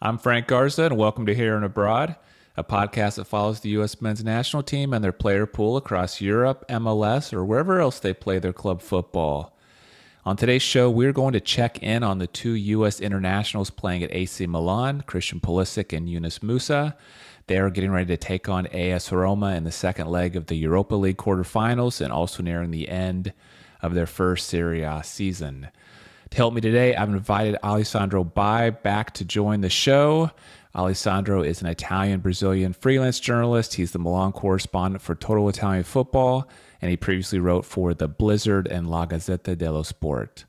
I'm Frank Garza, and welcome to Here and Abroad, a podcast that follows the U.S. men's national team and their player pool across Europe, MLS, or wherever else they play their club football. On today's show, we're going to check in on the two U.S. internationals playing at AC Milan, Christian Pulisic and Yunus Musah. They are getting ready to take on AS Roma in the second leg of the Europa League quarterfinals and also nearing the end of their first Serie A season. To help me today, I've invited Alessandro Bai back to join the show. Alessandro is an Italian-Brazilian freelance journalist. He's the Milan correspondent for Total Italian Football, and he previously wrote for The Blizzard and La Gazzetta dello Sport.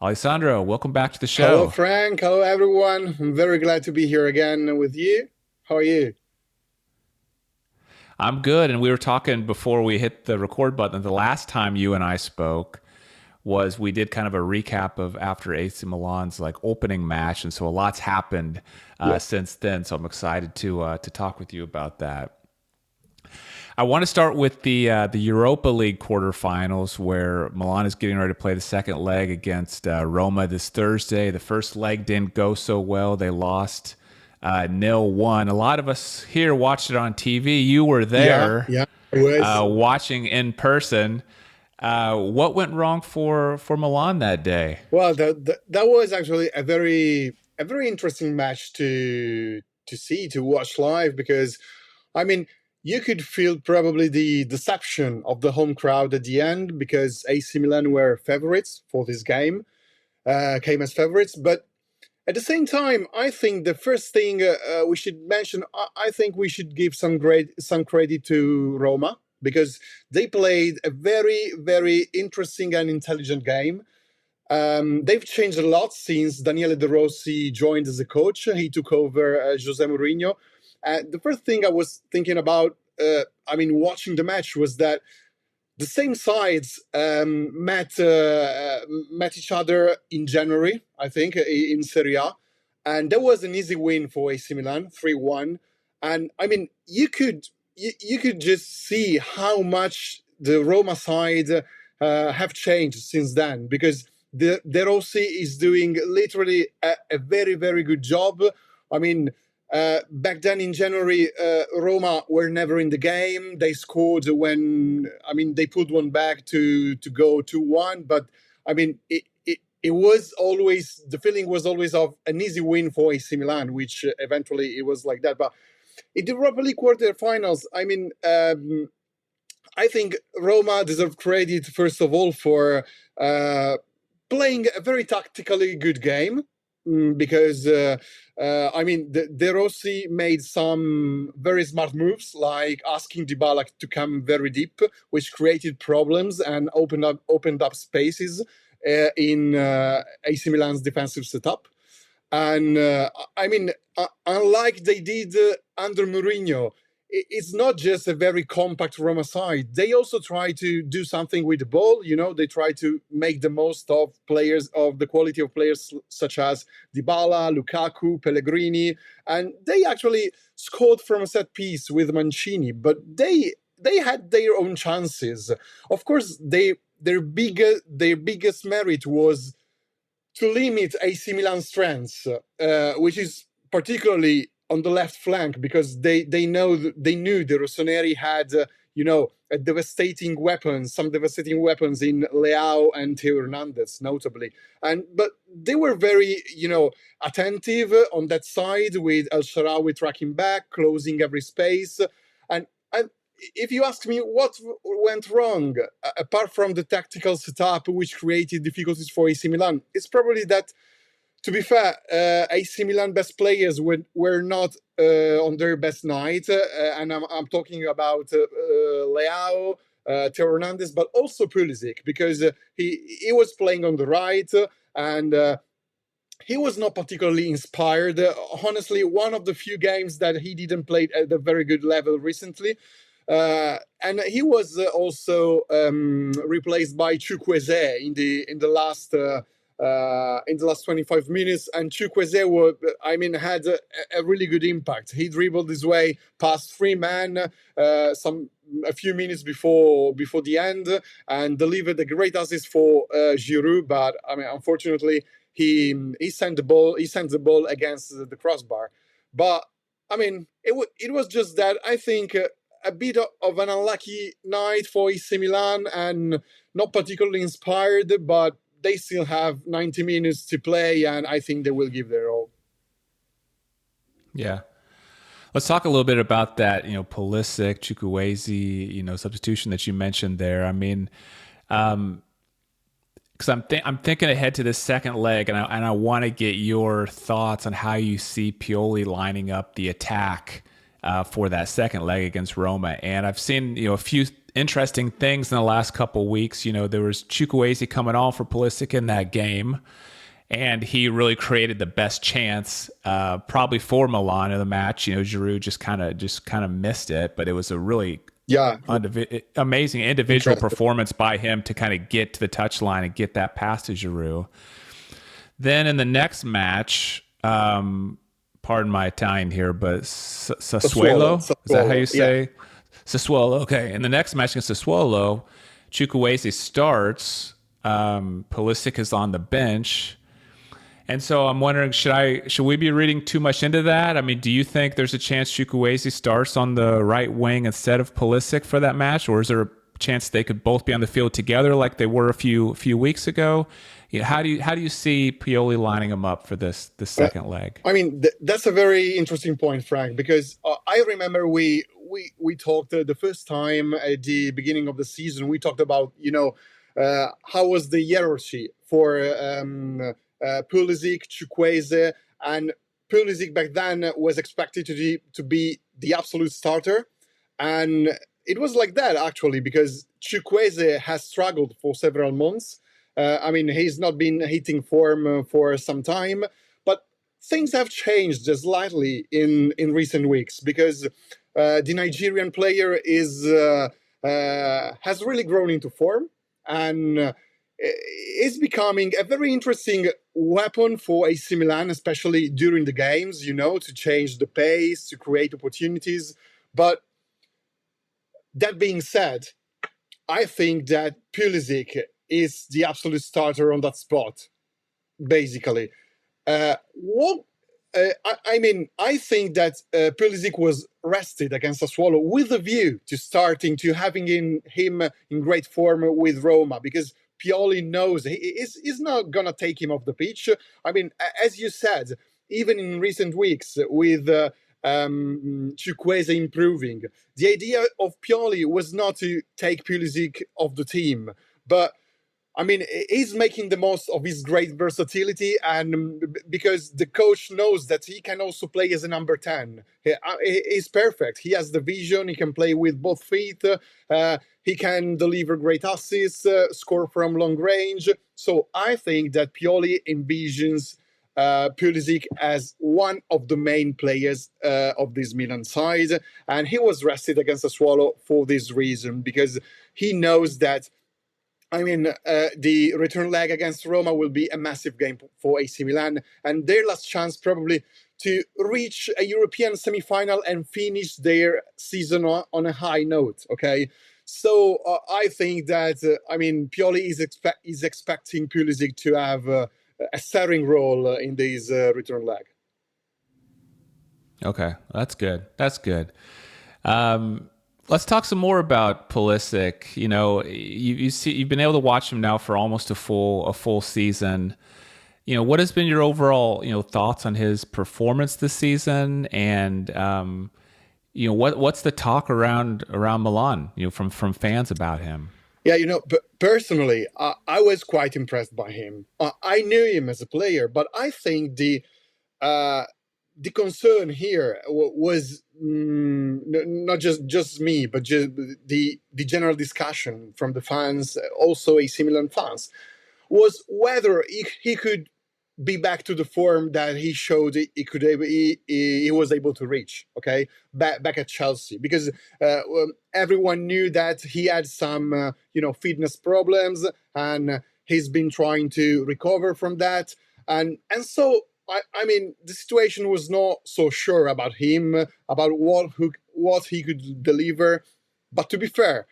Alessandro, welcome back to the show. Hello, Frank. Hello, everyone. I'm very glad to be here again with you. How are you? I'm good, and we were talking before we hit the record button. The last time you and I spoke was we did kind of a recap of after AC Milan's like opening match, and so a lot's happened since then. So I'm excited to talk with you about that. I want to start with the Europa League quarterfinals, where Milan is getting ready to play the second leg against Roma this Thursday. The first leg didn't go so well; they lost 0-1. A lot of us here watched it on TV. You were there, Yeah, it was. watching in person. What went wrong for Milan that day? Well, that was actually a very interesting match to watch live because, I mean, you could feel probably the deception of the home crowd at the end because AC Milan were favorites for this game, came as favorites, but at the same time, I think the first thing we should mention, I think we should give some credit to Roma because they played a very, very interesting and intelligent game. They've changed a lot since Daniele De Rossi joined as a coach. He took over Jose Mourinho. The first thing I was thinking about, watching the match was that the same sides met each other in January, I think, in Serie A, and that was an easy win for AC Milan, 3-1. And I mean, you could just see how much the Roma side have changed since then because De Rossi is doing literally a very, very good job. I mean, back then in January, Roma were never in the game. They scored they put one back to go 2-1. But I mean, it was always, the feeling was always of an easy win for AC Milan, which eventually it was like that. But in the Europa League quarterfinals, I think Roma deserve credit, first of all, for playing a very tactically good game. Because De Rossi made some very smart moves, like asking Dybala to come very deep, which created problems and opened up spaces in AC Milan's defensive setup. And unlike they did under Mourinho, it's not just a very compact Roma side. They also try to do something with the ball. You know, they try to make the most of players, of the quality of players such as Dybala, Lukaku, Pellegrini, and they actually scored from a set piece with Mancini. But they had their own chances. Of course, their biggest merit was to limit AC Milan's strengths, which is particularly on the left flank, because they knew the Rossoneri had some devastating weapons in Leao and Theo Hernandez, notably. But they were very attentive on that side, with El Shaarawy tracking back, closing every space. And if you ask me what went wrong, apart from the tactical setup, which created difficulties for AC Milan, it's probably that, to be fair, AC Milan best players were not on their best night. And I'm talking about Leao, Theo Hernandez, but also Pulisic, because he was playing on the right, and he was not particularly inspired. Honestly, one of the few games that he didn't play at a very good level recently. And he was also replaced by Chukwueze in the last 25 minutes, and Chukwueze had a really good impact. He dribbled his way past three men a few minutes before the end, and delivered a great assist for Giroud. But unfortunately, he sent the ball against the crossbar. But I mean, it was just that I think a bit of an unlucky night for AC Milan and not particularly inspired, but they still have 90 minutes to play, and I think they will give their all. Yeah. Let's talk a little bit about that, Pulisic, Chukwueze, substitution that you mentioned there. I mean, because I'm thinking ahead to this second leg, and I want to get your thoughts on how you see Pioli lining up the attack for that second leg against Roma. And I've seen a few interesting things in the last couple weeks. There was Chukwueze coming on for Pulisic in that game, and he really created the best chance probably for Milan in the match. Giroud just kind of missed it, but it was a really amazing individual performance by him to kind of get to the touchline and get that pass to Giroud. Then in the next match, pardon my Italian here, but Sassuolo, is that how you say? Yeah. Sassuolo, okay. In the next match against Sassuolo, Chukwueze starts. Pulisic is on the bench. And so I'm wondering, should we be reading too much into that? I mean, do you think there's a chance Chukwueze starts on the right wing instead of Pulisic for that match, or is there a chance they could both be on the field together like they were a few weeks ago? How do you see Pioli lining them up for the second leg? I mean, that's a very interesting point, Frank, because I remember we talked the first time at the beginning of the season. We talked about how was the hierarchy for Pulisic, Chukwueze, and Pulisic back then was expected to be the absolute starter, and it was like that actually because Chukwueze has struggled for several months. I mean, he's not been hitting form for some time, but things have changed slightly in recent weeks because the Nigerian player has really grown into form and is becoming a very interesting weapon for AC Milan, especially during the games, to change the pace, to create opportunities. But that being said, I think that Pulisic is the absolute starter on that spot, basically. I think that Pulisic was rested against Sassuolo with a view to having him in great form with Roma, because Pioli knows he's not going to take him off the pitch. I mean, as you said, even in recent weeks with Chukwueze improving, the idea of Pioli was not to take Pulisic off the team, but I mean, he's making the most of his great versatility, and because the coach knows that he can also play as a number 10. He's perfect. He has the vision. He can play with both feet. He can deliver great assists, score from long range. So I think that Pioli envisions Pulisic as one of the main players of this Milan side. And he was rested against Sassuolo for this reason, because he knows that the return leg against Roma will be a massive game for AC Milan, and their last chance probably to reach a European semi-final and finish their season on a high note. Okay, so I think that Pioli is expecting Pulisic to have a starring role in this return leg. Okay, that's good. That's good. Let's talk some more about Pulisic. You've been able to watch him now for almost a full season. What has been your overall thoughts on his performance this season, and what's the talk around Milan from fans about him? Yeah, personally, I was quite impressed by him. I knew him as a player, but I think the concern here was not just me, but just the general discussion from the fans, also AC Milan fans, was whether he could be back to the form that he showed he was able to reach. Okay, back at Chelsea, because everyone knew that he had some fitness problems, and he's been trying to recover from that, and so. The situation was not so sure about him, about what he could deliver. But to be fair,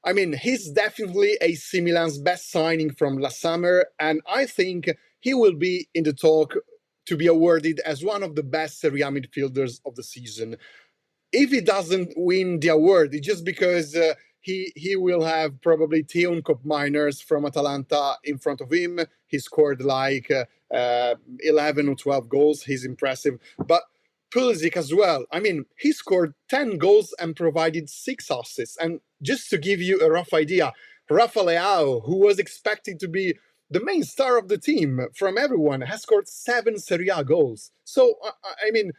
he's definitely AC Milan's best signing from last summer, and I think he will be in the talk to be awarded as one of the best Serie A midfielders of the season. If he doesn't win the award, it's just because he will have probably Teun Cup minors from Atalanta in front of him. He scored like 11 or 12 goals. He's impressive. But Pulisic as well. I mean, he scored 10 goals and provided 6 assists. And just to give you a rough idea, Rafa Leao, who was expected to be the main star of the team from everyone, has scored 7 Serie A goals. So, I mean,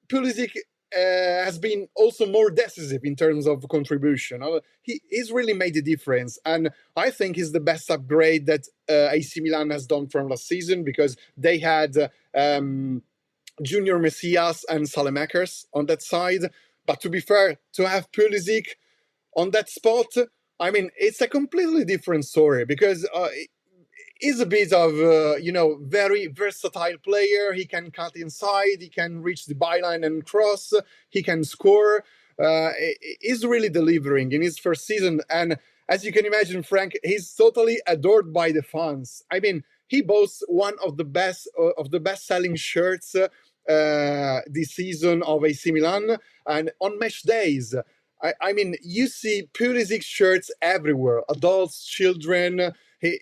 Pulisic has been also more decisive in terms of contribution. He's really made a difference, and I think he's the best upgrade that AC Milan has done from last season, because they had Junior Messias and Salemakers on that side. But to be fair, to have Pulisic on that spot, I mean, it's a completely different story, because he's a bit of very versatile player. He can cut inside, he can reach the byline and cross, he can score. He's really delivering in his first season, and as you can imagine, Frank, he's totally adored by the fans. I mean, he boasts one of the best selling shirts this season of AC Milan, and on match days, I mean, you see Pulisic shirts everywhere, adults, children. He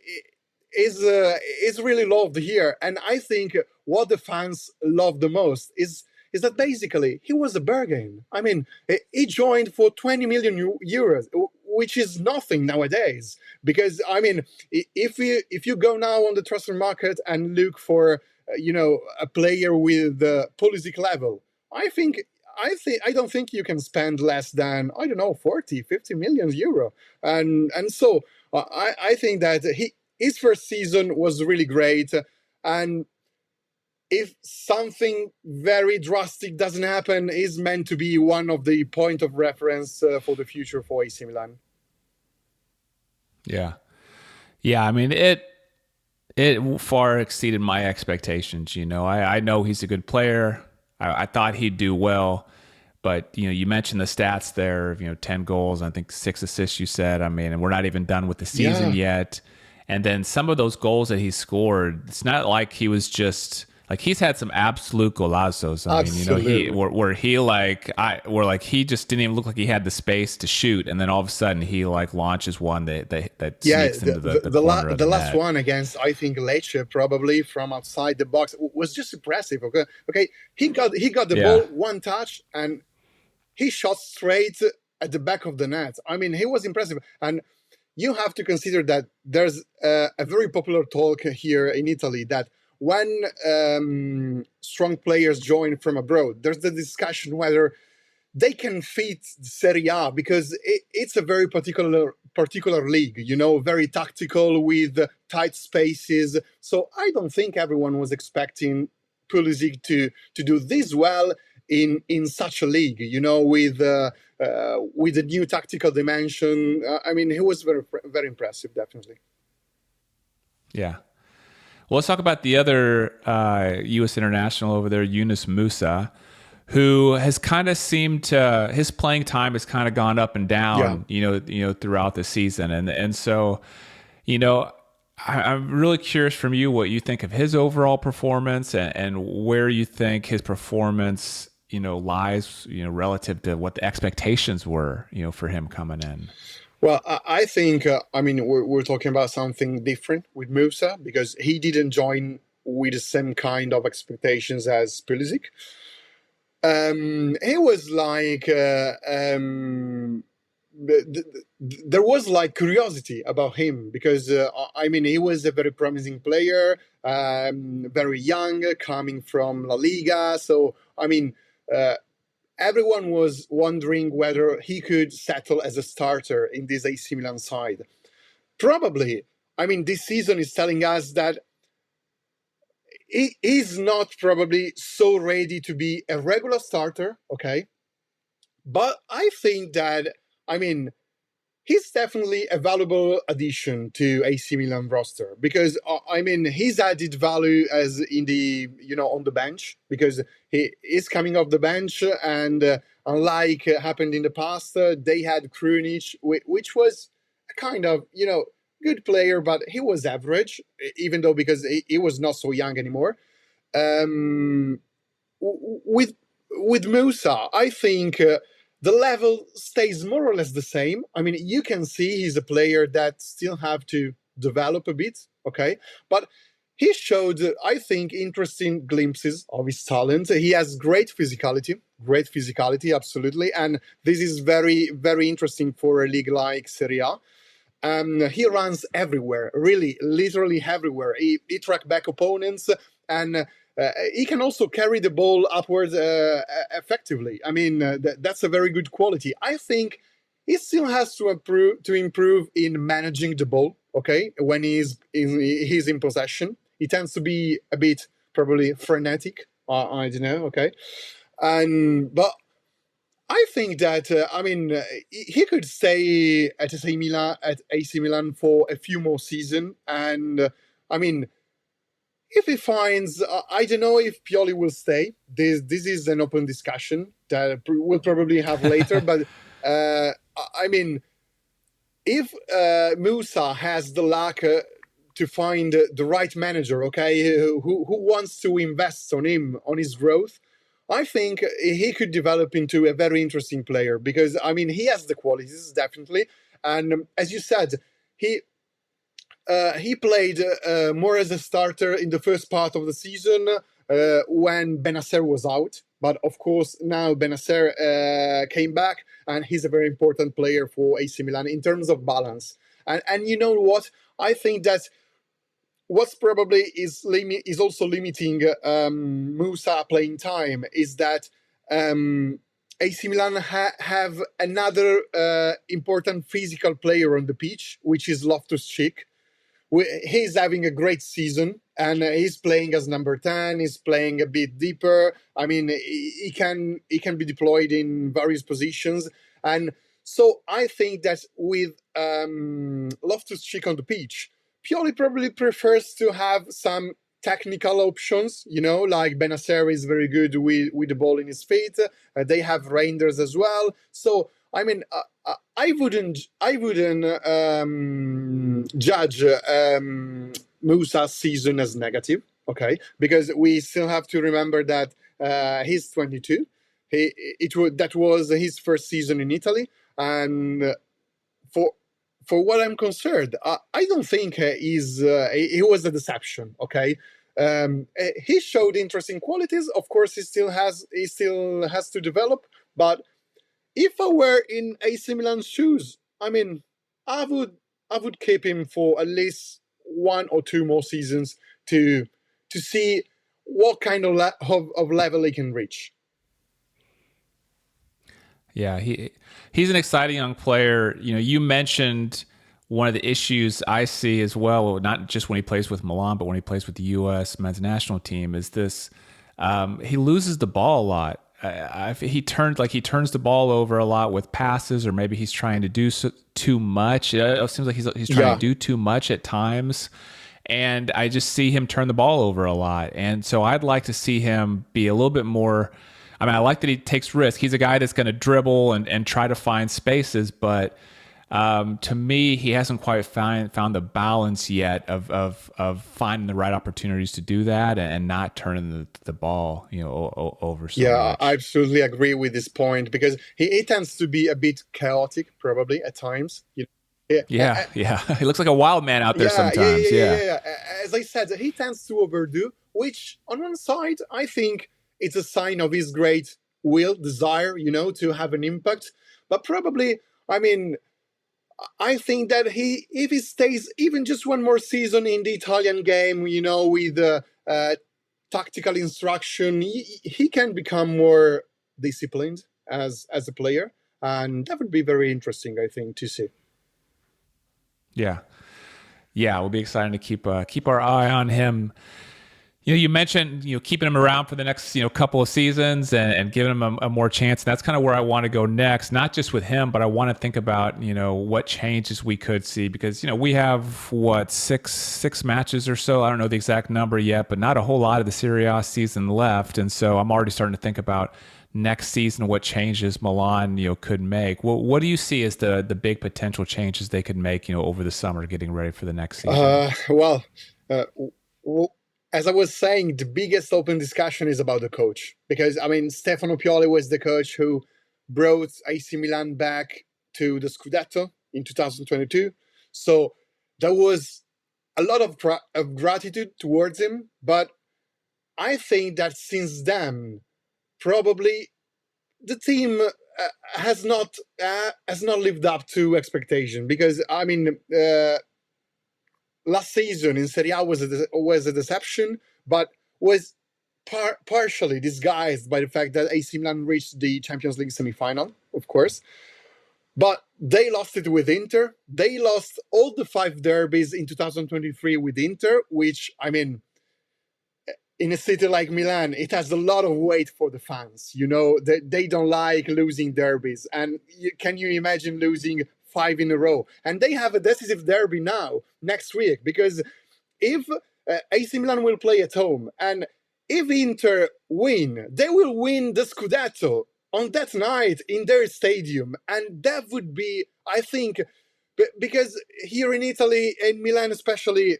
is really loved here, and I think what the fans love the most is that basically he was a bargain. I mean, he joined for 20 million euros, which is nothing nowadays. Because I mean, if you go now on the transfer market and look for a player with the Pulisic level, I don't think you can spend less than, I don't know, 40, 50 million euro. And so I think that his first season was really great. And if something very drastic doesn't happen, is meant to be one of the point of reference for the future for AC Milan. Yeah. Yeah, I mean, it far exceeded my expectations. I know he's a good player. I thought he'd do well, but you mentioned the stats there of 10 goals, I think 6 assists you said. I mean, and we're not even done with the season yet. And then some of those goals that he scored, it's not like he was just like, he's had some absolute golazos. I mean, where he just didn't even look like he had the space to shoot, and then all of a sudden he launches one that sneaks into the corner of the last net. one against, I think, Lecce, probably from outside the box, was just impressive. Okay, he got the ball, one touch, and he shot straight at the back of the net. I mean, he was impressive. And you have to consider that there's a very popular talk here in Italy that when strong players join from abroad, there's the discussion whether they can fit Serie A, because it's a very particular league, very tactical with tight spaces. So I don't think everyone was expecting Pulisic to do this well in such a league, with a new tactical dimension. I mean, he was very, very impressive, definitely. Yeah. Well, let's talk about the other U.S. international over there, Yunus Musah, who has kind of seemed to, his playing time has kind of gone up and down, throughout the season, and so, I'm really curious from you what you think of his overall performance, and where you think his performance, lies, relative to what the expectations were, for him coming in. Well, I think, I mean, we're talking about something different with Musah, because he didn't join with the same kind of expectations as Pulisic. He was like, there was like curiosity about him, because I mean, he was a very promising player, very young, coming from La Liga. So, I mean, everyone was wondering whether he could settle as a starter in this AC Milan side. Probably. I mean, this season is telling us that he is not probably so ready to be a regular starter, okay? But I think that, I mean, he's definitely a valuable addition to AC Milan roster, because I mean, his added value as in the on the bench, because he is coming off the bench, and unlike happened in the past, they had Krunic, which was a kind of good player, but he was average, even though because he was not so young anymore. Um, with Musa, I think the level stays more or less the same. I mean, you can see he's a player that still have to develop a bit, okay? But he showed, I think, interesting glimpses of his talent. He has great physicality, absolutely, and this is very, very interesting for a league like Serie A. He runs everywhere, really, literally everywhere. He track back opponents, and he can also carry the ball upwards effectively. I mean, that's a very good quality. I think he still has to improve in managing the ball. Okay, when he's in possession, he tends to be a bit probably frenetic. I don't know. Okay, and but I think that he could stay at AC Milan for a few more seasons, and I mean if he finds, I don't know if Pioli will stay. This is an open discussion that we'll probably have later, but uh, I mean if Musa has the luck to find the right manager, okay, who wants to invest on him, on his growth, I think he could develop into a very interesting player because I mean he has the qualities definitely, and as you said, he he played more as a starter in the first part of the season when Benacer was out. But of course, now Benacer came back, and he's a very important player for AC Milan in terms of balance. And you know what? I think that what's probably is also limiting Musa playing time is that AC Milan have another important physical player on the pitch, which is Loftus-Cheek. He's having a great season, and he's playing as number 10. He's playing a bit deeper. I mean, he can be deployed in various positions, and so I think that with Loftus-Cheek on the pitch, Pioli probably prefers to have some technical options, like Benacer is very good with the ball in his feet. They have Reinders as well. So I mean, I wouldn't judge Musa's season as negative, okay? Because we still have to remember that he's 22. That was his first season in Italy, and for what I'm concerned, I don't think he was a deception. Okay, he showed interesting qualities. Of course, he still has to develop. But if I were in AC Milan's shoes, I mean, I would I would keep him for at least one or two more seasons to see what kind of level he can reach. Yeah, he's an exciting young player. You mentioned one of the issues I see as well, not just when he plays with Milan, but when he plays with the U.S. men's national team, is this he loses the ball a lot. He turns the ball over a lot with passes, or maybe he's trying to do too much. It seems like he's trying Yeah, to do too much at times, and I just see him turn the ball over a lot. And so I'd like to see him be a little bit more. I mean, I like that he takes risks. He's a guy that's going to dribble and try to find spaces, but to me, he hasn't quite found the balance yet of finding the right opportunities to do that and not turning the ball over so yeah, I much. absolutely agree with this point because he tends to be a bit chaotic, probably at times. Yeah, Yeah, yeah. He looks like a wild man out there yeah, yeah, yeah, sometimes. yeah, Yeah. yeah, yeah. As I said, he tends to overdo, which on one side I think it's a sign of his great will, desire, to have an impact. But probably, I mean, I think that if he stays even just one more season in the Italian game, with tactical instruction, he can become more disciplined as a player, and that would be very interesting, I think, to see. Yeah. Yeah, it will be exciting to keep our eye on him. You mentioned keeping him around for the next couple of seasons and giving him a more chance. And that's kind of where I want to go next. Not just with him, but I want to think about what changes we could see because we have what six matches or so. I don't know the exact number yet, but not a whole lot of the Serie A season left. And so I'm already starting to think about next season what changes Milan could make. What do you see as the big potential changes they could make over the summer, getting ready for the next season? Well, w- as I was saying, the biggest open discussion is about the coach because I mean Stefano Pioli was the coach who brought AC Milan back to the Scudetto in 2022. So there was a lot of gratitude towards him, but I think that since then, probably the team has not lived up to expectation because I mean last season in Serie A was a deception, but was partially disguised by the fact that AC Milan reached the Champions League semi-final, of course. But they lost it with Inter. They lost all the 5 derbies in 2023 with Inter, which, I mean, in a city like Milan, it has a lot of weight for the fans. They don't like losing derbies. And can you imagine losing 5 in a row? And they have a decisive derby now, next week, because if AC Milan will play at home and if Inter win, they will win the Scudetto on that night in their stadium. And that would be, I think, because here in Italy, in Milan especially,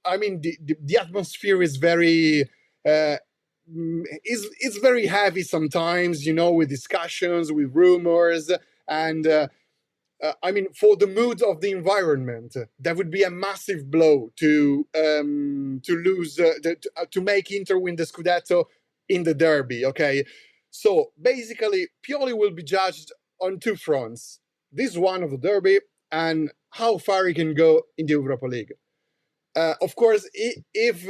I mean, the atmosphere is very is very heavy sometimes, with discussions, with rumors, and I mean, for the mood of the environment, that would be a massive blow to lose to make Inter win the Scudetto in the derby. Okay, so basically, Pioli will be judged on 2 fronts: this one of the derby and how far he can go in the Europa League. Of course, if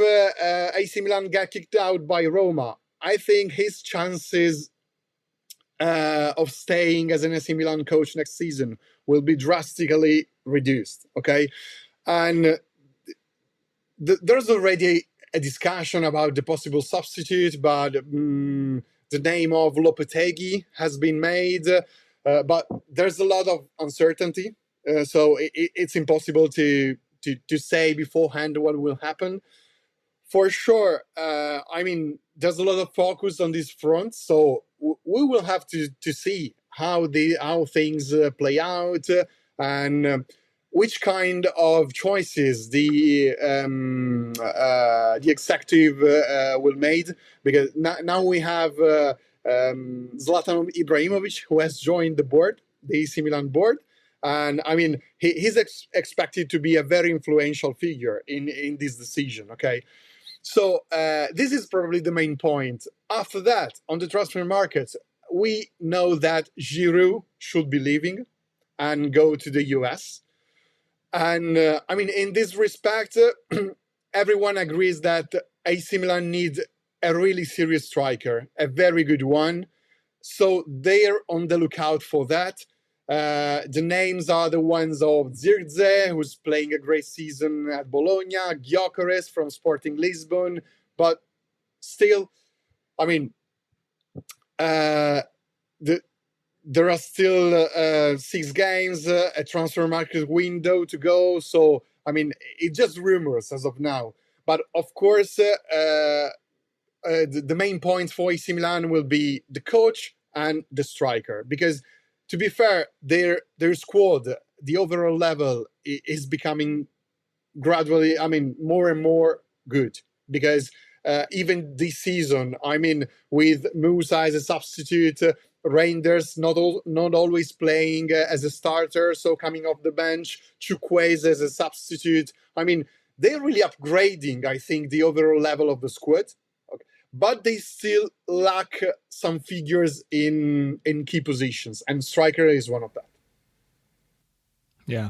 AC Milan get kicked out by Roma, I think his chances of staying as an AC Milan coach next season will be drastically reduced. Okay, and there's already a discussion about the possible substitute, but the name of Lopetegui has been made, but there's a lot of uncertainty, so it's impossible to say beforehand what will happen. For sure, I mean, there's a lot of focus on this front, so we will have to see how things play out and which kind of choices the executive will make. Because now we have Zlatan Ibrahimovic, who has joined the board, the AC Milan board. And I mean, he's expected to be a very influential figure in this decision. Okay, so this is probably the main point. After that, on the transfer market, we know that Giroud should be leaving and go to the US. And I mean, in this respect, everyone agrees that AC Milan needs a really serious striker, a very good one. So they're on the lookout for that. The names are the ones of Zirkzee, who's playing a great season at Bologna, Gyökeres from Sporting Lisbon, but still, I mean, uh, there are still 6 games, a transfer market window to go. So, I mean, it's just rumors as of now. But of course, the main points for AC Milan will be the coach and the striker, because to be fair, their squad, the overall level is becoming gradually, I mean, more and more good. Because even this season, I mean, with Musah as a substitute, Reinders not always playing as a starter, so coming off the bench, Chukwueze as a substitute. I mean, they're really upgrading, I think, the overall level of the squad. Okay. But they still lack some figures in key positions, and striker is one of them. Yeah.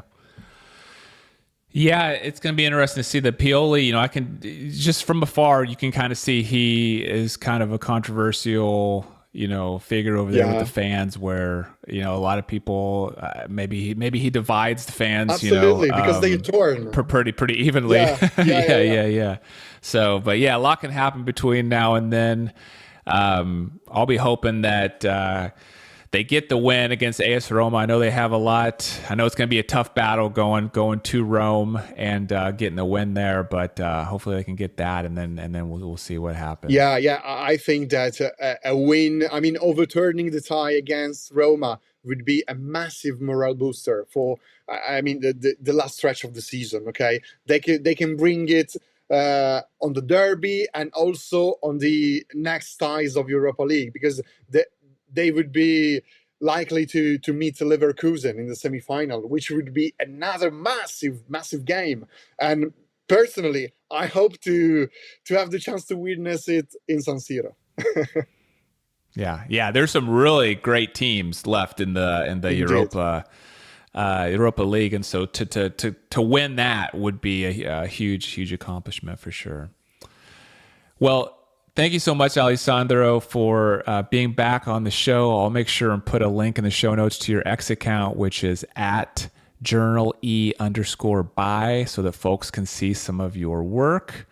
Yeah, it's going to be interesting to see the Pioli. I can just from afar, you can kind of see he is kind of a controversial, figure over there with the Yeah, fans where, a lot of people, maybe he divides the fans, absolutely, because they torn. pretty evenly. Yeah, yeah, yeah, Yeah, yeah. yeah, yeah. So, but yeah, a lot can happen between now and then. I'll be hoping that they get the win against AS Roma. I know they have a lot. I know it's going to be a tough battle going to Rome and getting the win there, but hopefully they can get that, and then we'll see what happens. Yeah, yeah. I think that a win, I mean, overturning the tie against Roma would be a massive morale booster for, I mean, the last stretch of the season. Okay, they can bring it on the derby and also on the next ties of Europa League, because they would be likely to meet Leverkusen in the semi-final, which would be another massive game. And personally, I hope to have the chance to witness it in San Siro. Yeah, yeah. There's some really great teams left in the Indeed. Europa League, and so to win that would be a huge accomplishment for sure. Well, thank you so much, Alessandro, for being back on the show. I'll make sure and put a link in the show notes to your X account, which is at journale_by, so that folks can see some of your work.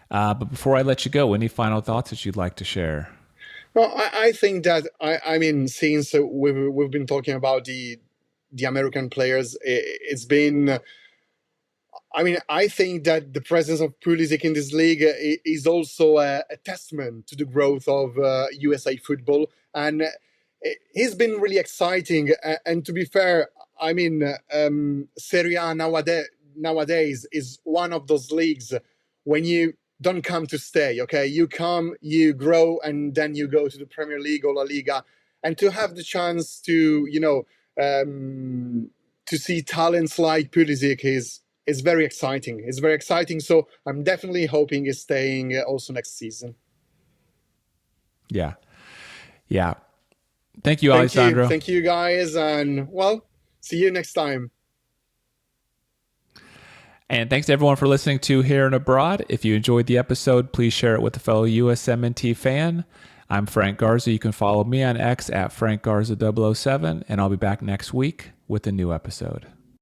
But before I let you go, any final thoughts that you'd like to share? Well, I think that I mean, since we've been talking about the American players, it's been. I mean, I think that the presence of Pulisic in this league is also a testament to the growth of USA football, and he's been really exciting. And to be fair, I mean, Serie A nowadays is one of those leagues when you don't come to stay. Okay, you come, you grow, and then you go to the Premier League or La Liga, and to have the chance to to see talents like Pulisic is very exciting. It's very exciting. So I'm definitely hoping he's staying also next season. Yeah, yeah. Thank you, Thank you. Alessandro. Thank you, guys. And well, see you next time. And thanks to everyone for listening to Here and Abroad. If you enjoyed the episode, please share it with a fellow USMNT fan. I'm Frank Garza. You can follow me on X at FrankGarza007, and I'll be back next week with a new episode.